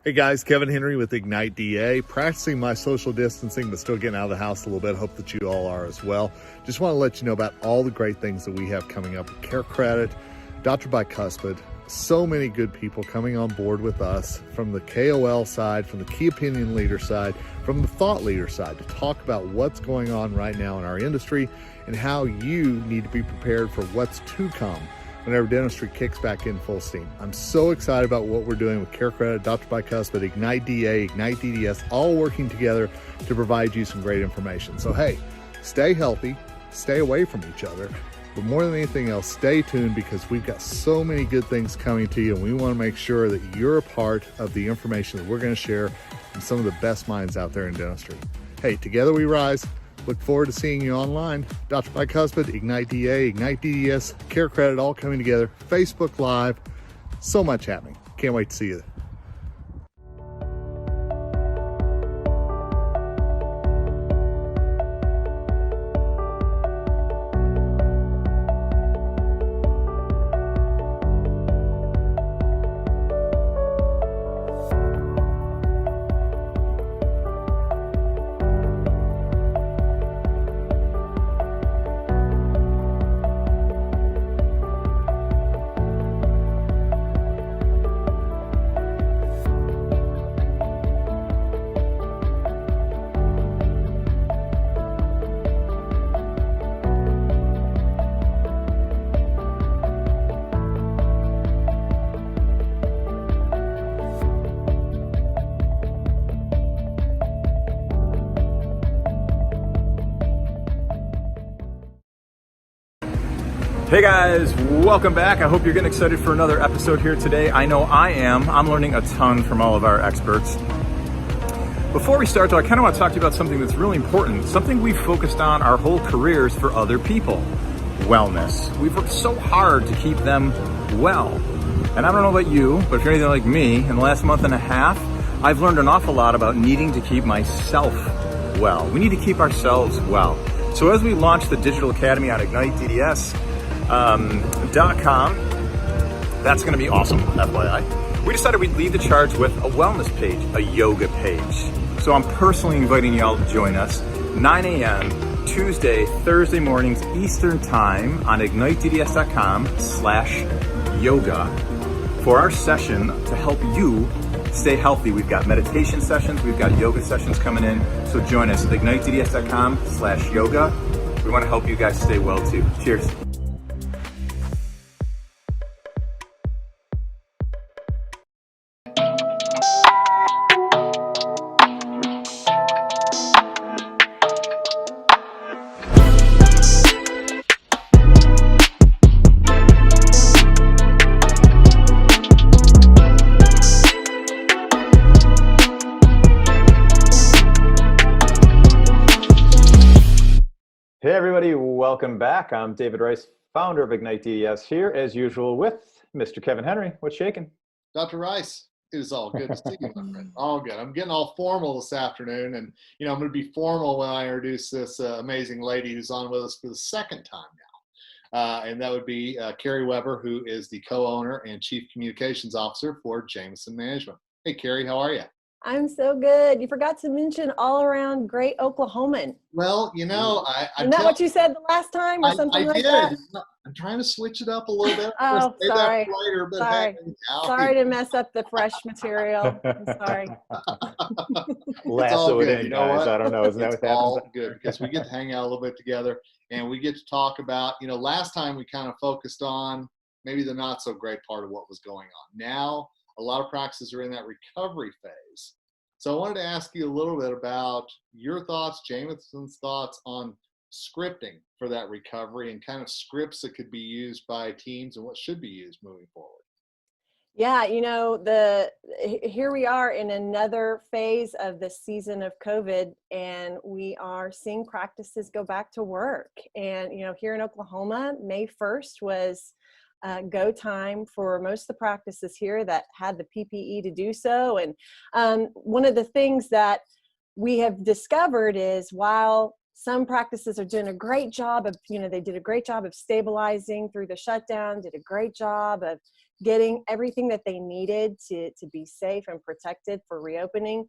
Hey guys, Kevin Henry with Ignite DA, practicing my social distancing, but still getting out of the house a little bit. Hope that you all are as well. Just want to let you know about all the great things that we have coming up with Care Credit, Dr. Bicuspid, so many good people coming on board with us from the KOL side, from the key opinion leader side, from the thought leader side to talk about what's going on right now in our industry and how you need to be prepared for what's to come whenever dentistry kicks back in full steam. I'm so excited about what we're doing with Care Credit, Dr. Bicuspid, Ignite DA, Ignite DDS, all working together to provide you some great information. So hey, stay healthy, stay away from each other, but more than anything else, stay tuned because we've got so many good things coming to you and we want to make sure that you're a part of the information that we're going to share from some of the best minds out there in dentistry. Hey, together we rise. Look forward to seeing you online. Dr. Bicuspid, Ignite DA, Ignite DDS, Care Credit, all coming together. Facebook Live, so much happening. Can't wait to see you. Hey guys, welcome back. I hope you're getting excited for another episode here today. I know I am. I'm learning a ton from all of our experts. Before we start though, I kind of want to talk to you about something that's really important, something we've focused on our whole careers for other people, wellness. We've worked so hard to keep them well. And I don't know about you, but if you're anything like me, in the last month and a half, I've learned an awful lot about needing to keep myself well. We need to keep ourselves well. So as we launch the Digital Academy on IgniteDDS.com. That's going to be awesome, FYI. We decided we'd lead the charge with a wellness page, a yoga page. So I'm personally inviting y'all to join us 9 a.m. Tuesday, Thursday mornings Eastern Time on IgniteDDS.com/yoga for our session to help you stay healthy. We've got meditation sessions, we've got yoga sessions coming in. So join us at IgniteDDS.com/yoga. We want to help you guys stay well too. Cheers. Hey everybody, welcome back. I'm David Rice, founder of Ignite DDS, here as usual with Mr. Kevin Henry. What's shaking? Dr. Rice, it is all good to see you, my friend. All good. I'm getting all formal this afternoon, and I'm going to be formal when I introduce this amazing lady who's on with us for the second time now. And that would be Carrie Weber, who is the co-owner and chief communications officer for Jameson Management. Hey, Carrie, how are you? I'm so good. You forgot to mention all around great Oklahoman. Well, isn't that what you said the last time or something like that? I'm trying to switch it up a little bit. Oh, sorry. Later, but sorry. Hey, sorry to mess up the fresh material. I'm sorry. Lasso it in, guys. What? I don't know. Isn't that it's what happens? all good because we get to hang out a little bit together and we get to talk about, last time we kind of focused on maybe the not so great part of what was going on. Now, a lot of practices are in that recovery phase. So I wanted to ask you a little bit about your thoughts, Jameson's thoughts on scripting for that recovery and kind of scripts that could be used by teams and what should be used moving forward. Yeah, here we are in another phase of the season of COVID, and we are seeing practices go back to work. And, here in Oklahoma, May 1st was go time for most of the practices here that had the PPE to do so. And one of the things that we have discovered is while some practices are doing a great job of, they did a great job of stabilizing through the shutdown, did a great job of getting everything that they needed to be safe and protected for reopening.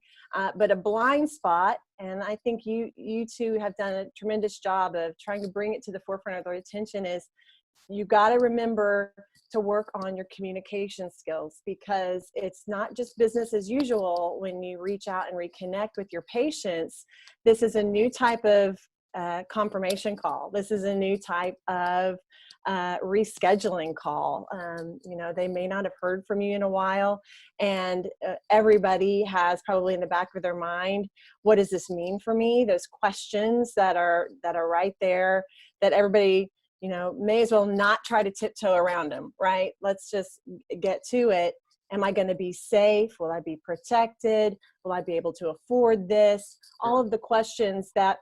But a blind spot, and I think you two have done a tremendous job of trying to bring it to the forefront of their attention, is you got to remember to work on your communication skills, because it's not just business as usual when you reach out and reconnect with your patients. This is a new type of confirmation call. This is a new type of rescheduling call. You know, they may not have heard from you in a while, and everybody has probably in the back of their mind, what does this mean for me? Those questions that are right there, that everybody, you know, may as well not try to tiptoe around them, right? Let's just get to it. Am I going to be safe? Will I be protected? Will I be able to afford this? All of the questions that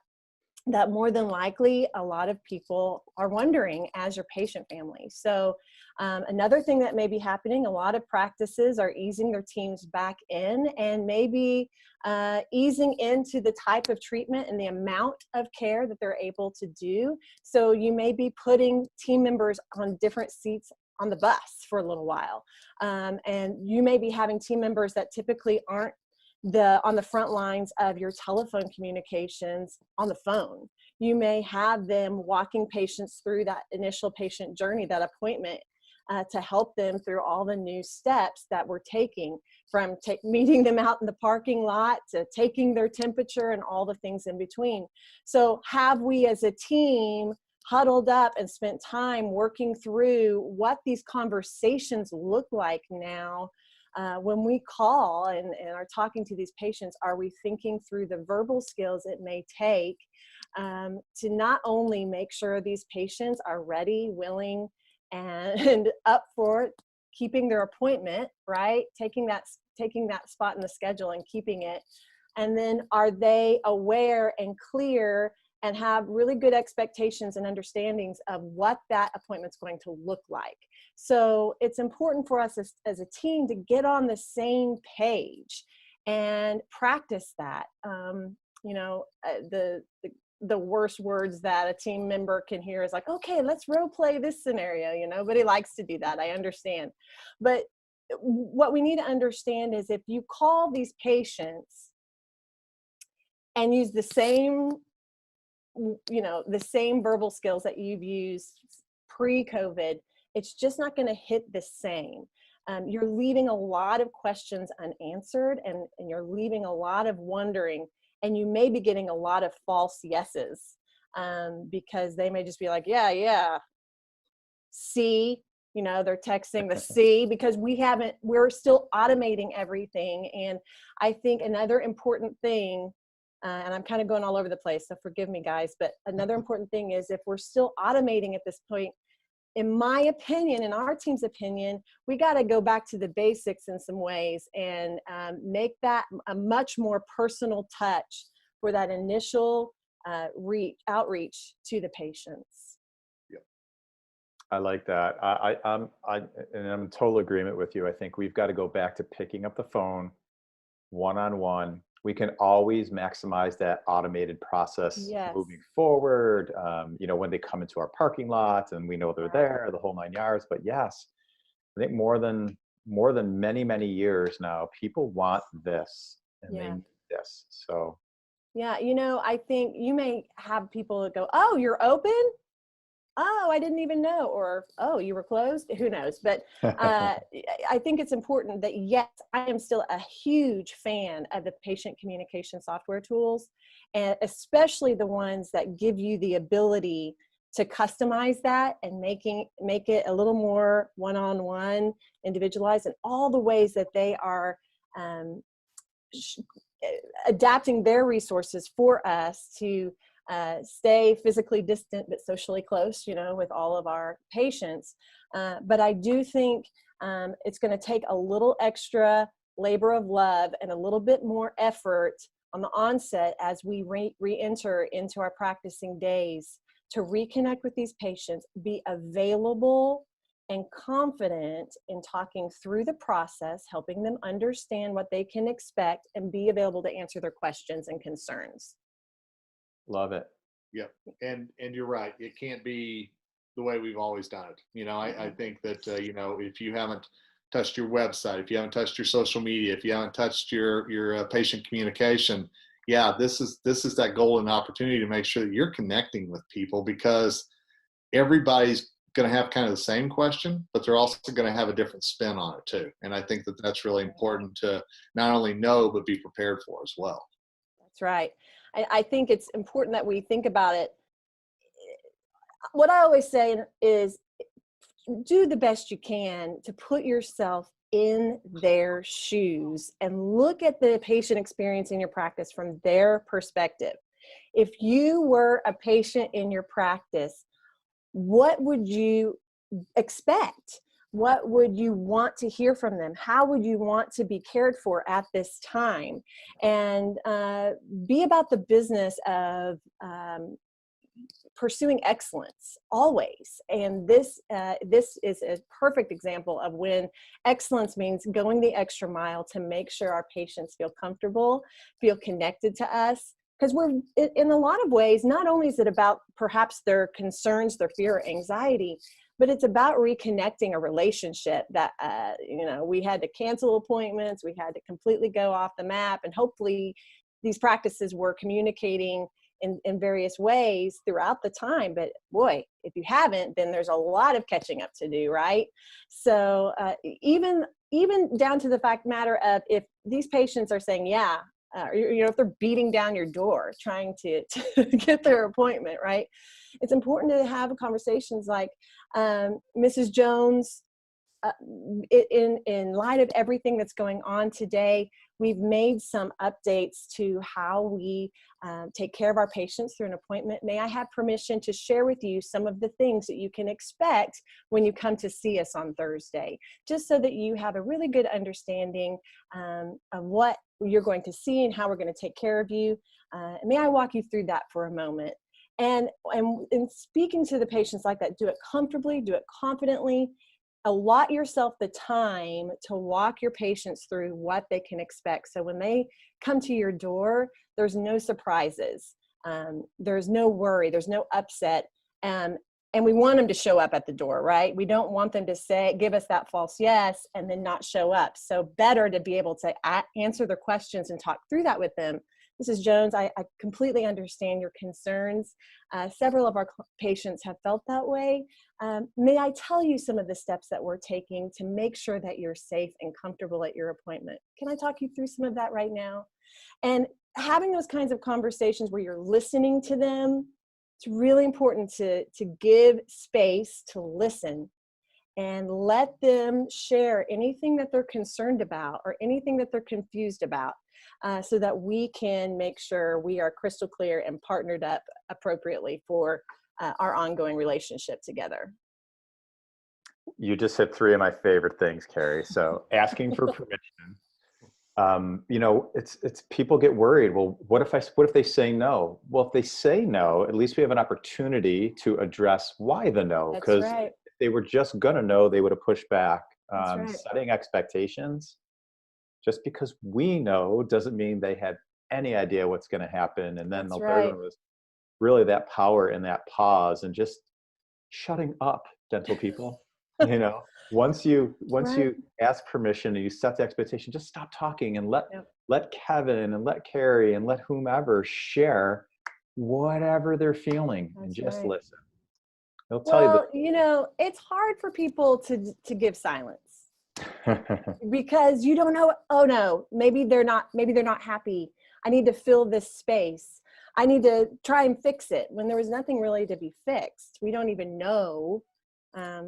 more than likely a lot of people are wondering as your patient family. So another thing that may be happening, a lot of practices are easing their teams back in, and maybe easing into the type of treatment and the amount of care that they're able to do. So you may be putting team members on different seats on the bus for a little while. And you may be having team members that typically aren't on the front lines of your telephone communications on the phone. You may have them walking patients through that initial patient journey, that appointment, to help them through all the new steps that we're taking, from meeting them out in the parking lot to taking their temperature and all the things in between. So have we as a team huddled up and spent time working through what these conversations look like now? When we call and are talking to these patients, are we thinking through the verbal skills it may take to not only make sure these patients are ready, willing, and up for keeping their appointment, right? Taking that spot in the schedule and keeping it. And then are they aware and clear and have really good expectations and understandings of what that appointment's going to look like? So it's important for us as a team to get on the same page and practice that. You know, the worst words that a team member can hear is like, okay, let's role play this scenario. You know, nobody likes to do that. I understand. But what we need to understand is, if you call these patients and use the same, you know, the same verbal skills that you've used pre-COVID, it's just not going to hit the same. You're leaving a lot of questions unanswered, and you're leaving a lot of wondering, and you may be getting a lot of false yeses, because they may just be like, yeah, see, you know, they're texting the C, because we're still automating everything. And I think another important thing, and I'm kind of going all over the place, so forgive me guys, but another important thing is, if we're still automating at this point, in my opinion, in our team's opinion, we got to go back to the basics in some ways and make that a much more personal touch for that initial outreach to the patients. Yeah, I like that. I'm in total agreement with you. I think we've got to go back to picking up the phone one-on-one. We can always maximize that automated process moving forward. You know, when they come into our parking lot and we know they're there, the whole 9 yards. But yes, I think more than many years now, people want this and they need this. So yeah, you know, I think you may have people that go, oh, you're open? Oh, I didn't even know. Or, oh, you were closed? Who knows? But I think it's important that, yes, I am still a huge fan of the patient communication software tools, and especially the ones that give you the ability to customize that and make it a little more one-on-one, individualized, and all the ways that they are adapting their resources for us to stay physically distant but socially close, you know, with all of our patients. But I do think it's going to take a little extra labor of love and a little bit more effort on the onset as we re-enter into our practicing days to reconnect with these patients, be available and confident in talking through the process, helping them understand what they can expect, and be available to answer their questions and concerns. Love it. Yeah, and you're right. It can't be the way we've always done it. I think that, if you haven't touched your website, if you haven't touched your social media, if you haven't touched your patient communication, yeah, this is that golden opportunity to make sure that you're connecting with people, because everybody's going to have kind of the same question, but they're also going to have a different spin on it too. And I think that that's really important to not only know, but be prepared for as well. That's right. I think it's important that we think about it. What I always say is do the best you can to put yourself in their shoes and look at the patient experience in your practice from their perspective. If you were a patient in your practice, what would you expect? What would you want to hear from them? How would you want to be cared for at this time? And be about the business of pursuing excellence always. And this is a perfect example of when excellence means going the extra mile to make sure our patients feel comfortable, feel connected to us. Because we're, in a lot of ways, not only is it about perhaps their concerns, their fear or anxiety, but it's about reconnecting a relationship that, we had to cancel appointments, we had to completely go off the map, and hopefully these practices were communicating in various ways throughout the time. But boy, if you haven't, then there's a lot of catching up to do, right? So even down to the fact matter of if these patients are saying, yeah, if they're beating down your door trying to get their appointment, right? It's important to have conversations like, Mrs. Jones, in light of everything that's going on today, we've made some updates to how we take care of our patients through an appointment. May I have permission to share with you some of the things that you can expect when you come to see us on Thursday, just so that you have a really good understanding of what you're going to see and how we're going to take care of you. May I walk you through that for a moment? And in speaking to the patients like that, do it comfortably, do it confidently. Allot yourself the time to walk your patients through what they can expect. So when they come to your door, there's no surprises. There's no worry. There's no upset. And we want them to show up at the door, right? We don't want them to give us that false yes and then not show up. So better to be able to answer their questions and talk through that with them. Mrs. Jones, I completely understand your concerns. Several of our patients have felt that way. May I tell you some of the steps that we're taking to make sure that you're safe and comfortable at your appointment? Can I talk you through some of that right now? And having those kinds of conversations where you're listening to them, it's really important to give space to listen and let them share anything that they're concerned about or anything that they're confused about, so that we can make sure we are crystal clear and partnered up appropriately for our ongoing relationship together. You just hit three of my favorite things, Carrie. So asking for permission. It's people get worried. Well, what if they say no? Well, if they say no, at least we have an opportunity to address why the no. Because right. if they were just gonna know, they would have pushed back. Right. Setting expectations. Just because we know doesn't mean they had any idea what's going to happen. And then the third one was really that power in that pause and just shutting up, dental people. Once you ask permission and you set the expectation, just stop talking and let Kevin and let Carrie and let whomever share whatever they're feeling. And just listen. They'll tell you it's hard for people to give silence. Because you don't know, oh no, maybe they're not happy. I need to fill this space. I need to try and fix it when there was nothing really to be fixed. We don't even know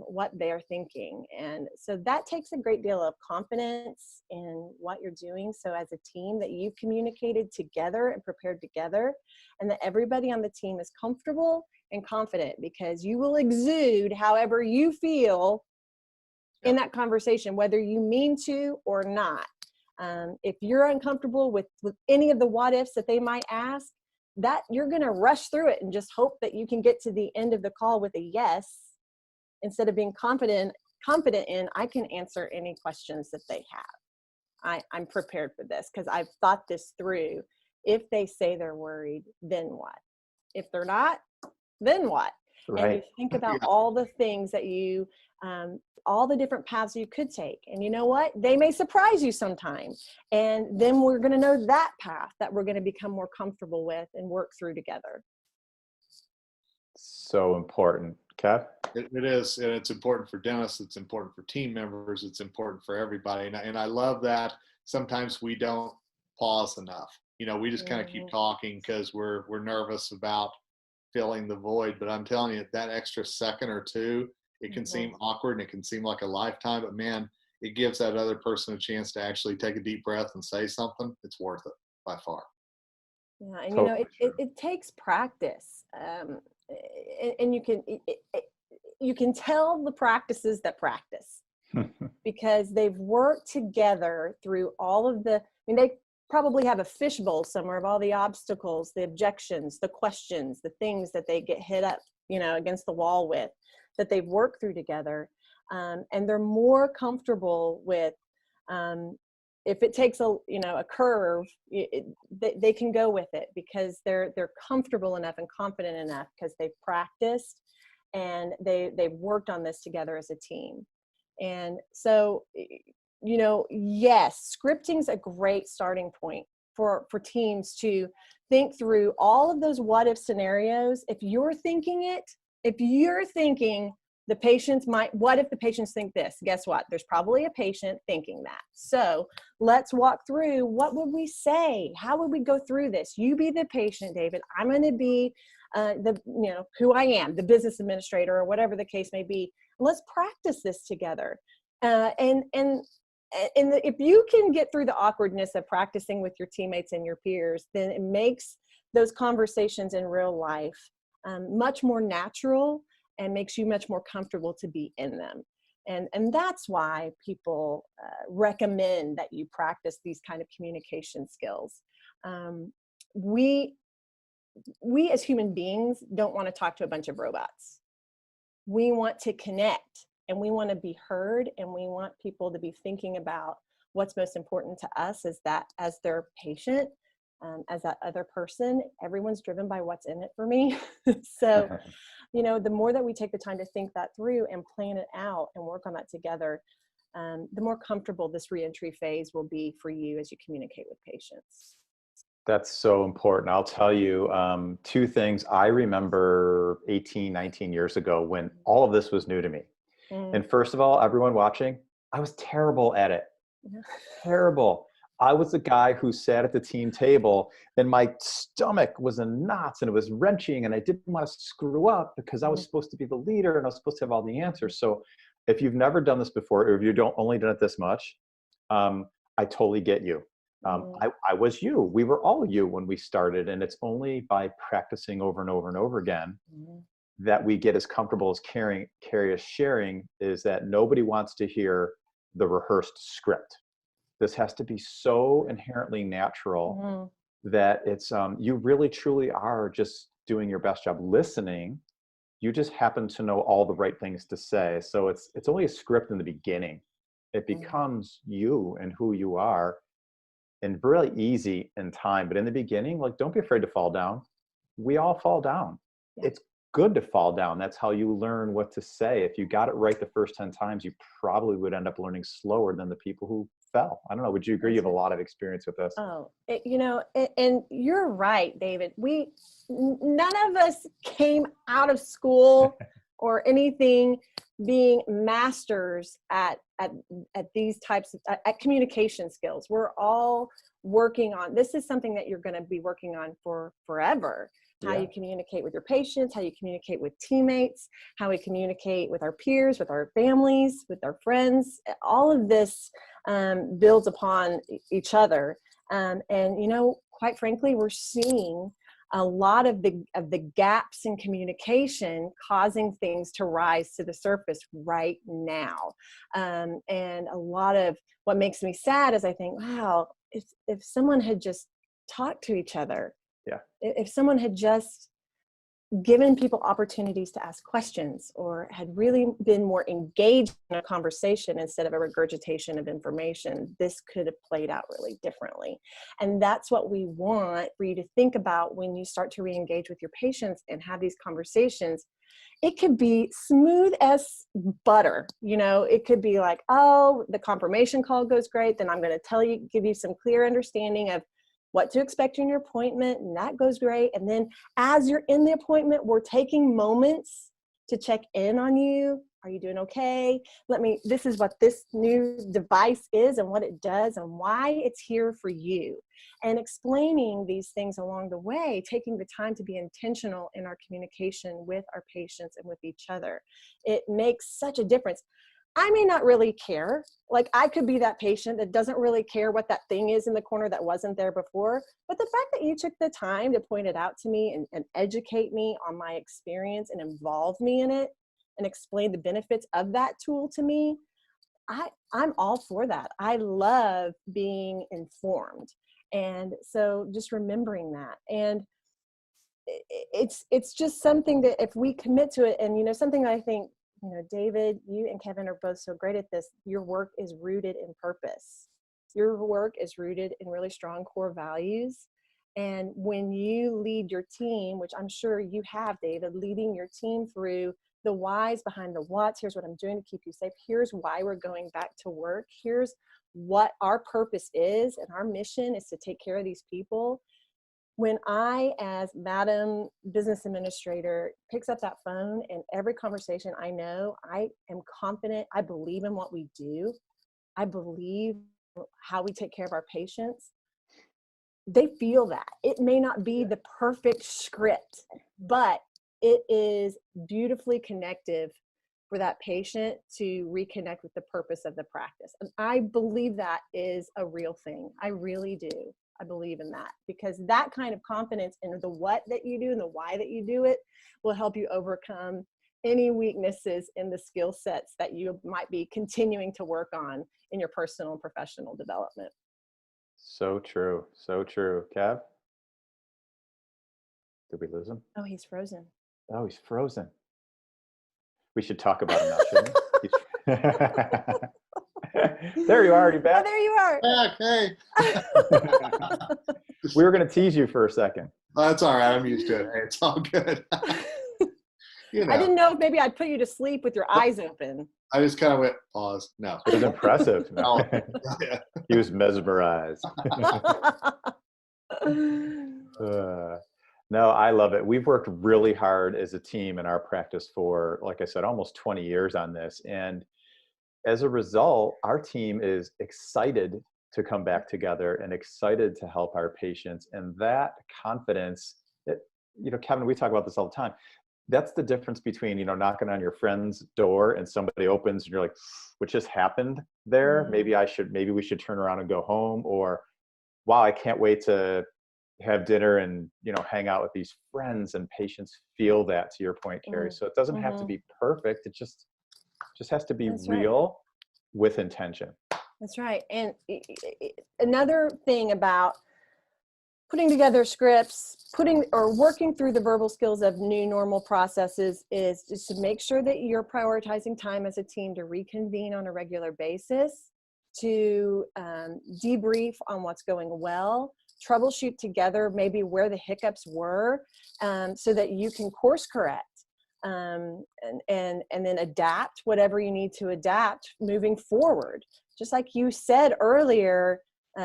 what they're thinking. And so that takes a great deal of confidence in what you're doing. So as a team that you've communicated together and prepared together, and that everybody on the team is comfortable and confident, because you will exude however you feel in that conversation, whether you mean to or not. If you're uncomfortable with any of the what ifs that they might ask, that you're going to rush through it and just hope that you can get to the end of the call with a yes, instead of being confident in, I can answer any questions that they have. I'm prepared for this because I've thought this through. If they say they're worried, then what? If they're not, then what? And you Right. think about all the things that you, all the different paths you could take. And you know what? They may surprise you sometime. And then we're going to know that path that we're going to become more comfortable with and work through together. So important. Kev? It is, and it's important for dentists. It's important for team members. It's important for everybody. And I love that sometimes we don't pause enough. You know, we just kind of keep talking because we're nervous about filling the void. But I'm telling you, that extra second or two, it can seem awkward and it can seem like a lifetime. But man, it gives that other person a chance to actually take a deep breath and say something. It's worth it by far. Yeah, and Totally it takes practice, and you can tell the practices that practice because they've worked together through all of the. I mean, they probably have a fishbowl somewhere of all the obstacles, the objections, the questions, the things that they get hit up, against the wall with, that they've worked through together, and they're more comfortable with. If it takes a curve, they can go with it because they're comfortable enough and confident enough because they've practiced and they've worked on this together as a team. And so, yes, scripting's a great starting point for teams to think through all of those what if scenarios. If you're thinking the patients what if the patients think this? Guess what? There's probably a patient thinking that. So let's walk through, what would we say? How would we go through this? You be the patient, David. I'm going to be who I am, the business administrator or whatever the case may be. Let's practice this together. And if you can get through the awkwardness of practicing with your teammates and your peers, then it makes those conversations in real life much more natural and makes you much more comfortable to be in them. And that's why people recommend that you practice these kind of communication skills. We as human beings don't want to talk to a bunch of robots. We want to connect and we want to be heard, and we want people to be thinking about what's most important to us as their patient, as that other person. Everyone's driven by what's in it for me. So, the more that we take the time to think that through and plan it out and work on that together, the more comfortable this reentry phase will be for you as you communicate with patients. That's so important. I'll tell you two things. I remember 18, 19 years ago when all of this was new to me. And first of all, everyone watching, I was terrible at it. Terrible. I was the guy who sat at the team table and my stomach was in knots and it was wrenching and I didn't want to screw up because I was supposed to be the leader and I was supposed to have all the answers. So if you've never done this before, or if you don't only done it this much, I totally get you. I was you. We were all you when we started, and it's only by practicing over and over and over again that we get as comfortable as sharing is that nobody wants to hear the rehearsed script. This has to be so inherently natural that it's you really truly are just doing your best job listening. You just happen to know all the right things to say. So it's only a script in the beginning. It becomes you and who you are, and really easy in time. But in the beginning, don't be afraid to fall down. We all fall down. It's good to fall down. That's how you learn what to say. If you got it right the first 10 times, you probably would end up learning slower than the people who fell. I don't know. Would you agree? You have a lot of experience with this. And you're right, David. None of us came out of school or anything being masters at these types of at communication skills. We're all working on, this is something that you're going to be working on for forever. How you communicate with your patients, how you communicate with teammates, how we communicate with our peers, with our families, with our friends. All of this builds upon each other. And quite frankly, we're seeing a lot of the gaps in communication causing things to rise to the surface right now. And a lot of what makes me sad is I think, wow, if someone had just talked to each other, if someone had just given people opportunities to ask questions or had really been more engaged in a conversation instead of a regurgitation of information, this could have played out really differently. And that's what we want for you to think about when you start to re-engage with your patients and have these conversations. It could be smooth as butter. You know, it could be like, oh, the confirmation call goes great. Then I'm going to give you some clear understanding of what to expect in your appointment, and that goes great. And then as you're in the appointment, we're taking moments to check in on you. Are you doing okay? This is what this new device is and what it does and why it's here for you. And explaining these things along the way, taking the time to be intentional in our communication with our patients and with each other. It makes such a difference. I may not really care. Like, I could be that patient that doesn't really care what that thing is in the corner that wasn't there before. But the fact that you took the time to point it out to me and educate me on my experience and involve me in it and explain the benefits of that tool to me, I'm all for that. I love being informed. And so just remembering that. And it's just something that if we commit to it, and, you know, something that I think, you know, David, you and Kevin are both so great at this. Your work is rooted in purpose. Your work is rooted in really strong core values. And when you lead your team, which I'm sure you have, David, leading your team through the whys behind the whats, here's what I'm doing to keep you safe. Here's why we're going back to work. Here's what our purpose is. And our mission is to take care of these people. When I, as Madam Business Administrator, picks up that phone, and every conversation, I know, I am confident, I believe in what we do. I believe how we take care of our patients. They feel that. It may not be the perfect script, but it is beautifully connective for that patient to reconnect with the purpose of the practice. And I believe that is a real thing. I really do. I believe in that, because that kind of confidence in the what that you do and the why that you do it will help you overcome any weaknesses in the skill sets that you might be continuing to work on in your personal and professional development. So true. So true. Kev? Did we lose him? Oh, he's frozen. Oh, he's frozen. We should talk about him now, shouldn't we? There you are, already back. Oh, there you are. Okay. We were going to tease you for a second. That's all right. I'm used to it. Hey, it's all good. You know, I didn't know if maybe I'd put you to sleep with your eyes open. I just kind of went, pause. No. It was impressive. No. Oh, yeah. He was mesmerized. No, I love it. We've worked really hard as a team in our practice for, like I said, almost 20 years on this. And as a result, our team is excited to come back together and excited to help our patients. And that confidence, that, you know, Kevin, we talk about this all the time. That's the difference between, you know, knocking on your friend's door and somebody opens and you're like, what just happened there? Mm-hmm. Maybe we should turn around and go home. Or, wow, I can't wait to have dinner and, you know, hang out with these friends. And patients feel that, to your point, Carrie. Mm-hmm. So it doesn't have to be perfect. It just has to be That's real right. with intention. That's right. And another thing about putting together scripts, working through the verbal skills of new normal processes is just to make sure that you're prioritizing time as a team to reconvene on a regular basis, to debrief on what's going well, troubleshoot together maybe where the hiccups were, so that you can course correct. And then adapt whatever you need to adapt moving forward. Just like you said earlier,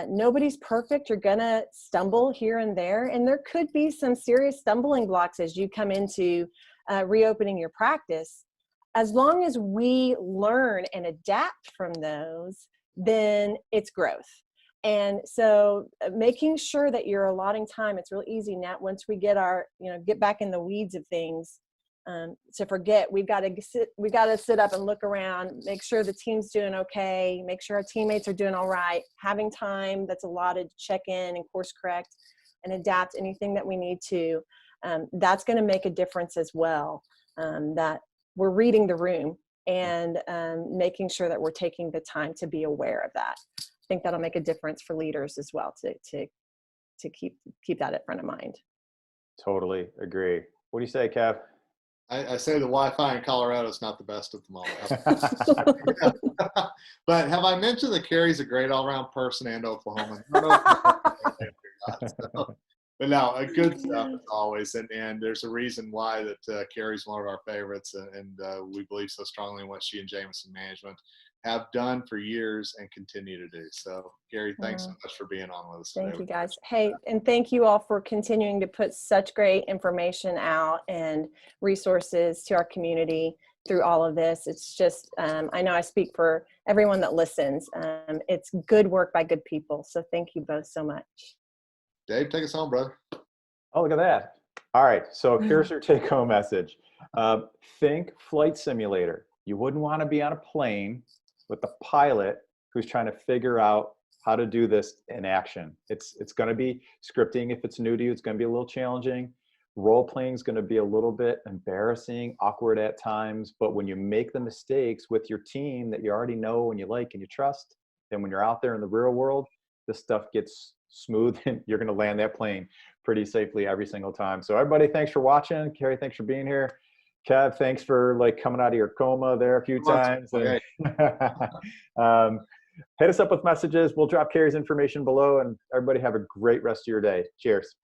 nobody's perfect. You're gonna stumble here and there, and there could be some serious stumbling blocks as you come into reopening your practice. As long as we learn and adapt from those, then it's growth. And so making sure that you're allotting time, it's real easy now once we get get back in the weeds of things, to forget. We've got to sit up and look around, make sure the team's doing okay, make sure our teammates are doing all right, having time that's allotted to check in and course correct and adapt anything that we need to. That's going to make a difference as well, that we're reading the room and making sure that we're taking the time to be aware of that. I think that'll make a difference for leaders as well, to keep that at front of mind. Totally agree. What do you say, Kev? I say the Wi-Fi in Colorado is not the best at the moment. But have I mentioned that Carrie's a great all-around person and Oklahoman? I don't know if but But no, a good stuff as always, and there's a reason why that Carrie's one of our favorites, and we believe so strongly in what she and Jameson Management have done for years and continue to do. So, Carrie, thanks so much for being on with us today. Thank you, guys. Hey, and thank you all for continuing to put such great information out and resources to our community through all of this. It's just, I know I speak for everyone that listens. It's good work by good people. So thank you both so much. Dave, take us home, brother. Oh, look at that. All right. So here's your take home message. Think flight simulator. You wouldn't want to be on a plane with the pilot who's trying to figure out how to do this in action. It's going to be scripting. If it's new to you, it's going to be a little challenging. Role playing is going to be a little bit embarrassing, awkward at times. But when you make the mistakes with your team that you already know and you like and you trust, then when you're out there in the real world, this stuff gets smooth and you're going to land that plane pretty safely every single time. So everybody, thanks for watching. Carrie, thanks for being here. Kev, thanks for coming out of your coma there a few times. Okay. Hit us up with messages. We'll drop Carrie's information below, and everybody have a great rest of your day. Cheers.